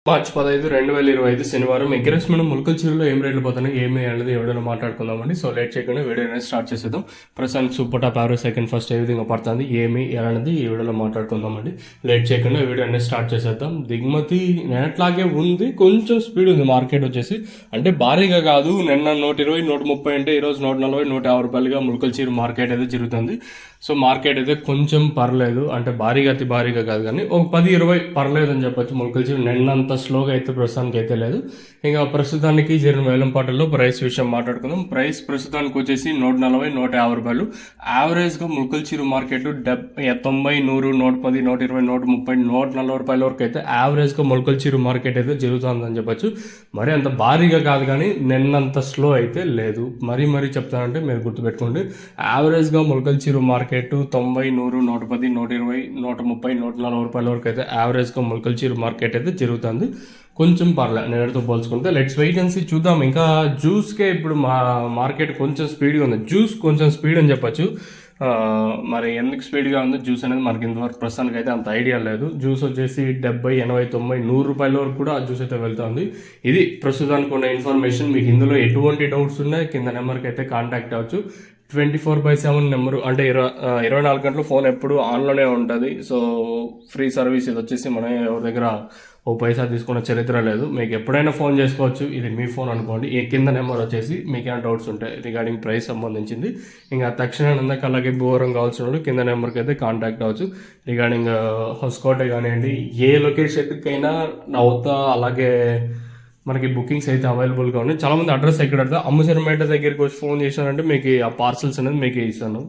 మార్చి 15, 2025 శనివారం ఎగ్రెస్మెంట్ ములకల చీరలో ఏం రేట్లు పోతున్నాయి ఏమి అనేది ఎవడైనా మాట్లాడుకుందామండి. సో లేట్ చేయకుండా వీడియో అనేది స్టార్ట్ చేసేద్దాం. ప్రస్తుతానికి super top average second first ఏ విధంగా పడుతుంది ఏమి ఎలా అనేది ఈ వీడియోలో మాట్లాడుకుందామండి. లేట్ చేయకుండా వీడియో అనేది స్టార్ట్ చేసేద్దాం. దిగుమతి నిన్నట్లాగే ఉంది, కొంచెం స్పీడ్ ఉంది మార్కెట్ వచ్చేసి. అంటే భారీగా కాదు, నిన్న 120, 130 అంటే ఈరోజు 140, 150 రూపాయలుగా ములకల చీర మార్కెట్ అయితే జరుగుతుంది. సో మార్కెట్ అయితే కొంచెం పర్లేదు, అంటే భారీగా అతి భారీగా కాదు కానీ ఒక 10-20 పర్లేదు అని చెప్పొచ్చు. ములకల చీర నిన్నంత స్లోగా అయితే ప్రస్తుతానికి అయితే లేదు. ఇంకా ప్రస్తుతానికి జరిగిన వేలం పాటల్లో ప్రైస్ విషయం మాట్లాడుకుందాం. ప్రైస్ ప్రస్తుతానికి వచ్చేసి 140, 150 రూపాయలు. యావరేజ్గా ములకల చీర మార్కెట్ 90, 100, 110, 120, 130, 140 రూపాయల వరకు అయితే యావరేజ్గా ములకల చీర మార్కెట్ అయితే జరుగుతుందని చెప్పొచ్చు. మరి అంత భారీగా కాదు కానీ నిన్నంత స్లో అయితే లేదు. మరీ చెప్తానంటే మీరు గుర్తుపెట్టుకోండి, యావరేజ్గా ములకల చీర మార్కెట్ 90, 100, 110, 120, 130, 140 రూపాయల వరకు అయితే యావరేజ్గా ములకల చీర మార్కెట్ అయితే జరుగుతుంది. కొంచెం పర్లేదు నేనతో పోల్చుకుంటే. లెట్స్ వెయిట్ అండ్ సీ, చూద్దాం. ఇంకా జ్యూస్కే ఇప్పుడు మార్కెట్ కొంచెం స్పీడ్గా ఉంది. జ్యూస్ కొంచెం స్పీడ్ అని చెప్పచ్చు. మరి ఎందుకు స్పీడ్గా ఉందో జ్యూస్ అనేది మనకి ఇంతవరకు ప్రస్తుతానికి అయితే అంత ఐడియా లేదు. జ్యూస్ వచ్చేసి 70, 80, 90, 100 రూపాయల వరకు కూడా ఆ జ్యూస్ అయితే వెళ్తుంది. ఇది ప్రస్తుతానికి ఉన్న ఇన్ఫర్మేషన్. మీకు ఇందులో ఎటువంటి డౌట్స్ ఉన్నాయి కింద నెంబర్కి అయితే కాంటాక్ట్ అవ్వచ్చు. 24/7 నెంబరు, అంటే 24 గంటలు ఫోన్ ఎప్పుడు ఆన్లోనే ఉంటుంది. So free service. ఇది వచ్చేసి మనం ఎవరి దగ్గర ఓ పైసా తీసుకున్న చరిత్ర లేదు. మీకు ఎప్పుడైనా ఫోన్ చేసుకోవచ్చు. ఇది మీ ఫోన్ అనుకోండి. ఈ కింద నెంబర్ వచ్చేసి మీకు ఏమైనా డౌట్స్ ఉంటాయి రిగార్డింగ్ ప్రైస్ సంబంధించింది, ఇంకా తక్షణం అందాక అలాగే దూరం కావాల్సిన వాళ్ళు కింద నెంబర్కి అయితే కాంటాక్ట్ అవ్వచ్చు. రిగార్డింగ్ హౌస్కోటే కానివ్వండి, ఏ లొకేషన్కైనా నవ్వుతా అలాగే మనకి బుకింగ్స్ అయితే అవైలబుల్గా ఉన్నాయి. చాలామంది అడ్రస్ ఎక్కడ అమ్ముసరమేట దగ్గరికి వచ్చి ఫోన్ చేశారంటే మీకు ఆ పార్సల్స్ అనేది మీకు ఇస్తాను.